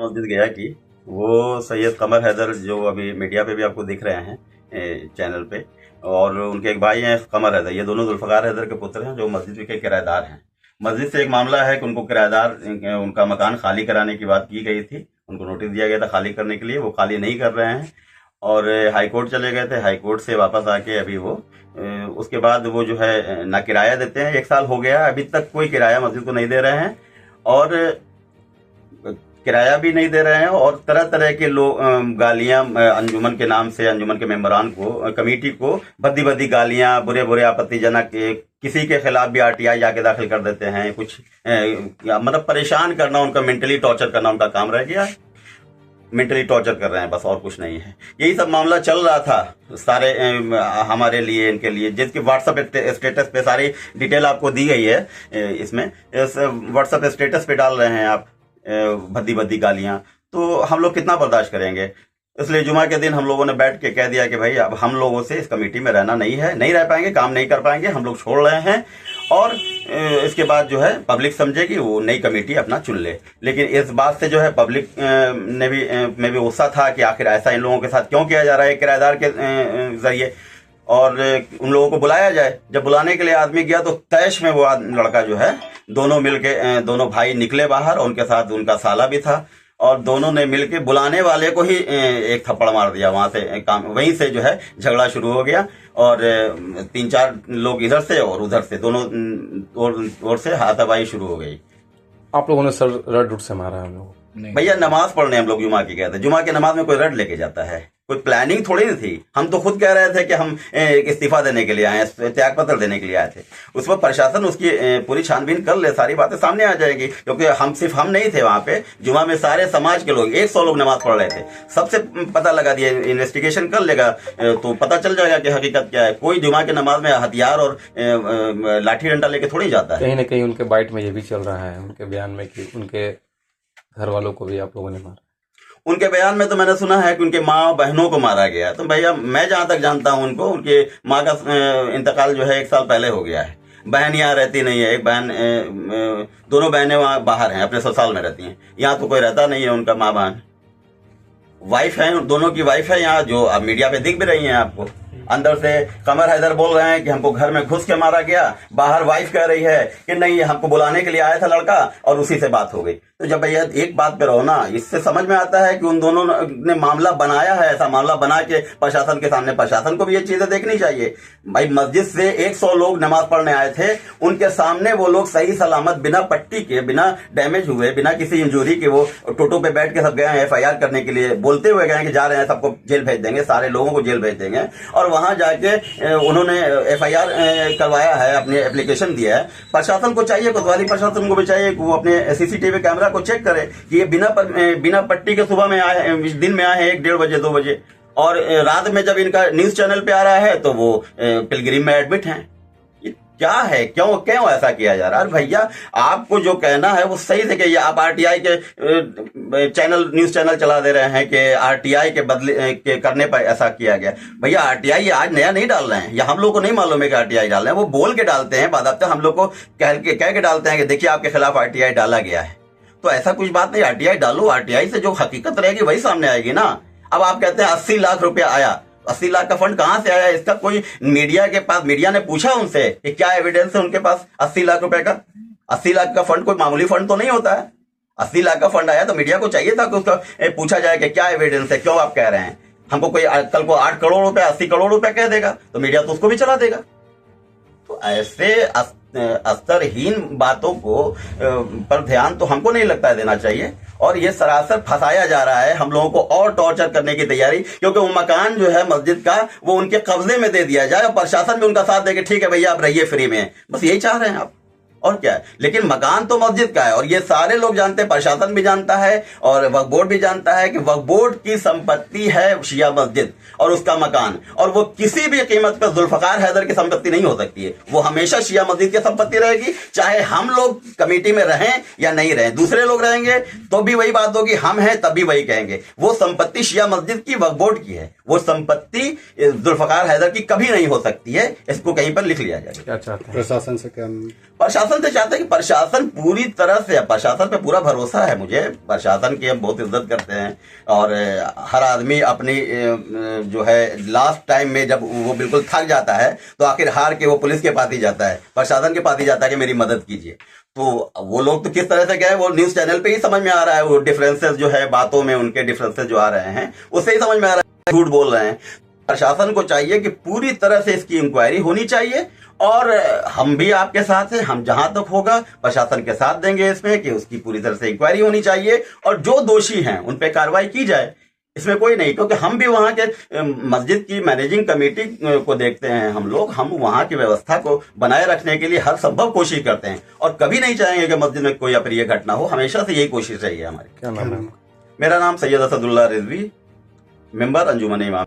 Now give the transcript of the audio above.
मस्जिद गया कि वो सैयद कमर हैदर जो अभी मीडिया पे भी आपको दिख रहे हैं चैनल पे, और उनके एक भाई हैं कमर हैदर, ये दोनों जुल्फ़िकार हैदर के पुत्र हैं जो मस्जिद के किराएदार हैं। मस्जिद से एक मामला है कि उनको किराएदार उनका मकान खाली कराने की बात की गई थी, उनको नोटिस दिया गया था खाली करने के लिए, वो खाली नहीं कर रहे हैं और हाई कोर्ट चले गए थे। हाई कोर्ट से वापस आके अभी वो उसके बाद वो जो है ना किराया देते हैं, 1 साल हो गया अभी तक कोई किराया मस्जिद को नहीं दे रहे हैं और किराया भी नहीं दे रहे हैं और तरह तरह के लोग गालियां अंजुमन के नाम से, अंजुमन के मेंबरान को, कमेटी को भद्दी भद्दी गालियां, बुरे बुरे आपत्तिजनक, किसी के खिलाफ भी आरटीआई जाके दाखिल कर देते हैं। कुछ मतलब परेशान करना, उनका मेंटली टॉर्चर करना उनका काम रह गया है। मेंटली टॉर्चर कर रहे हैं बस, और कुछ नहीं है। यही सब मामला चल रहा था सारे हमारे लिए, इनके लिए, जिसकी व्हाट्सएप स्टेटस पे सारी डिटेल आपको दी गई है। इसमें इस व्हाट्सएप स्टेटस पे डाल रहे हैं आप भद्दी भद्दी गालियां, तो हम लोग कितना बर्दाश्त करेंगे। इसलिए जुमा के दिन हम लोगों ने बैठ के कह दिया कि भाई अब हम लोगों से इस कमेटी में रहना नहीं है, नहीं रह पाएंगे, काम नहीं कर पाएंगे, हम लोग छोड़ रहे हैं। और इसके बाद जो है पब्लिक समझे कि वो नई कमेटी अपना चुन ले। लेकिन इस बात से जो है पब्लिक ने भी में भी गुस्सा था कि आखिर ऐसा इन लोगों के साथ क्यों किया जा रहा है किराएदार के जरिए, और उन लोगों को बुलाया जाए। जब बुलाने के लिए आदमी गया तो तैश में वो लड़का जो है, दोनों मिलके, दोनों भाई निकले बाहर, उनके साथ उनका साला भी था, और दोनों ने मिलके बुलाने वाले को ही एक थप्पड़ मार दिया। वहां से काम, वहीं से जो है झगड़ा शुरू हो गया और 3-4 लोग इधर से और उधर से, दोनों ओर से हाथापाई शुरू हो गई। आप लोगों ने सर रड उठ से मारा हम लोग? भैया नमाज पढ़ने हम लोग जुमा की गए थे। जुमा की नमाज में कोई रड लेके जाता है? कोई प्लानिंग थोड़ी नहीं थी। हम तो खुद कह रहे थे कि हम इस्तीफा देने के लिए आए हैं, त्याग पत्र देने के लिए आए थे। उस पर प्रशासन उसकी पूरी छानबीन कर ले, सारी बातें सामने आ जाएगी, क्योंकि हम सिर्फ हम नहीं थे वहां पे। जुमा में सारे समाज के लोग, 100 लोग नमाज पढ़ रहे थे। सबसे पता लगा दिया, इन्वेस्टिगेशन कर लेगा तो पता चल जाएगा कि हकीकत क्या है। कोई जुमा के नमाज में हथियार और लाठी डंडा लेके थोड़ी जाता है। कहीं ना कहीं उनके बाइट में ये भी चल रहा है, उनके बयान में, कि उनके घर वालों को भी आप लोगों ने मारा। उनके बयान में तो मैंने सुना है कि उनके माँ बहनों को मारा गया। तो भैया मैं जहां तक जानता हूं उनको, उनके माँ का इंतकाल जो है 1 साल पहले हो गया है। बहन यहाँ रहती नहीं है, एक बहन, दोनों बहनें वहां बाहर हैं, अपने ससुराल में रहती हैं। यहाँ तो कोई रहता नहीं है उनका माँ बहन। वाइफ है, दोनों की वाइफ है यहाँ, जो अब मीडिया पे दिख भी रही है आपको। अंदर से कमर हैदर बोल रहे हैं कि हमको घर में घुस के मारा गया, बाहर वाइफ कह रही है कि नहीं हमको बुलाने के लिए आया था लड़का और उसी से बात हो गई। तो जब भैया एक बात पे रहो ना, इससे समझ में आता है कि उन दोनों ने मामला बनाया है। ऐसा मामला बना के प्रशासन के सामने, प्रशासन को भी ये चीजें देखनी चाहिए। भाई मस्जिद से 100 लोग नमाज पढ़ने आए थे, उनके सामने वो लोग सही सलामत, बिना पट्टी के, बिना डैमेज हुए, बिना किसी इंजरी के, वो टोटो पे बैठ के सब गए हैं FIR करने के लिए, बोलते हुए गए कि जा रहे हैं, सबको जेल भेज देंगे, सारे लोगों को जेल भेज देंगे। और वहां जाके उन्होंने FIR करवाया है, अपने एप्लीकेशन दिया है। प्रशासन को चाहिए, कोतवाली प्रशासन को भी चाहिए कि वो अपने CCTV कैमरा को चेक करे कि ये बिना पट्टी के सुबह में आए, दिन में आए हैं 1-1:30 बजे, 2 बजे, और रात में जब इनका न्यूज चैनल पे आ रहा है तो वो पिलग्रिम में एडमिट हैं। ये क्या है? क्यों ऐसा किया जा रहा है? भैया आपको जो कहना है वो सही से कहिए। आप RTI के चैनल, न्यूज चैनल चला दे रहे हैं कि RTI के बदले के करने पर ऐसा किया गया। भैया RTI ये आज नया नहीं डाल रहे हैं, या हम लोग को नहीं मालूम है कि RTI डाल रहे हैं। वो बोल के डालते हैं, बाकायदा हम लोग को कह के डालते हैं कि देखिए आपके खिलाफ RTI डाला गया है। तो ऐसा कुछ बात नहीं, RTI डालो, RTI से जो हकीकत रहेगी वही सामने आएगी ना। अब आप कहते हैं 80 लाख रुपया आया, 80 लाख का फंड कहां से आया? इसका कोई मीडिया के पास, मीडिया ने पूछा उनसे कि क्या एविडेंस है उनके पास 80 लाख रुपए का? 80 लाख का फंड कोई मामूली फंड तो नहीं होता है। 80 लाख का फंड आया तो मीडिया को चाहिए था कि उसका पूछा जाए कि क्या एविडेंस है, क्यों आप कह रहे हैं। हमको कोई कल को 8 करोड़ रुपए, 80 करोड़ रुपए कह देगा तो मीडिया तो उसको भी चला देगा। तो ऐसे अस्तरहीन बातों को पर ध्यान तो हमको नहीं लगता है देना चाहिए। और ये सरासर फंसाया जा रहा है हम लोगों को, और टॉर्चर करने की तैयारी, क्योंकि वो मकान जो है मस्जिद का वो उनके कब्जे में दे दिया जाए और प्रशासन भी उनका साथ देके ठीक है भैया आप रहिए फ्री में, बस यही चाह रहे हैं आप, और क्या है। लेकिन मकान तो मस्जिद का है और ये सारे लोग जानते हैं, प्रशासन भी जानता है और वक्फ बोर्ड भी जानता है कि वक्फ बोर्ड की संपत्ति है शिया मस्जिद और उसका मकान, और वो किसी भी कीमत पर जुल्फ़िकार हैदर की संपत्ति नहीं हो सकती है। वो हमेशा शिया मस्जिद की संपत्ति रहेगी, चाहे हम लोग कमेटी में रहें या नहीं रहें। दूसरे लोग रहेंगे तो भी वही बात होगी, हम हैं तब भी वही कहेंगे। वो संपत्ति शिया मस्जिद की, वक्फ बोर्ड की है, वो संपत्ति जुल्फ़िकार हैदर की कभी नहीं हो सकती है। इसको कहीं पर लिख लिया जाए। क्या चाहते हैं प्रशासन से? क्या प्रशासन प्रशासन से चाहते हैं कि प्रशासन पूरी तरह से, प्रशासन पे पूरा भरोसा है मुझे, प्रशासन की हम बहुत इज्जत करते हैं। और हर आदमी अपनी जो है लास्ट टाइम में जब वो बिल्कुल थक जाता है तो आखिर हार के वो पुलिस के पास ही जाता है, प्रशासन के पास ही जाता है कि मेरी मदद कीजिए। तो वो लोग तो किस तरह से गए वो न्यूज चैनल पे ही समझ में आ रहा है, वो डिफरेंसेस जो है बातों में उनके डिफरेंसेस जो आ रहे हैं उससे ही समझ में आ रहा है झूठ बोल रहे हैं। प्रशासन को चाहिए कि पूरी तरह से इसकी इंक्वायरी होनी चाहिए, और हम भी आपके साथ हैं, हम जहां तक होगा प्रशासन के साथ देंगे इसमें कि उसकी पूरी तरह से इंक्वायरी होनी चाहिए और जो दोषी हैं उन पे कार्रवाई की जाए, इसमें कोई नहीं। क्योंकि हम भी वहां के मस्जिद की मैनेजिंग कमेटी को देखते हैं, हम वहां की व्यवस्था को बनाए रखने के लिए हर संभव कोशिश करते हैं और कभी नहीं चाहेंगे कि मस्जिद में कोई अप्रिय घटना हो, हमेशा से यही कोशिश रही है हमारी। क्या नाम है? मेरा नाम सैयद असदुल्लाह रिजवी, मेंबर अंजुमन इमाम।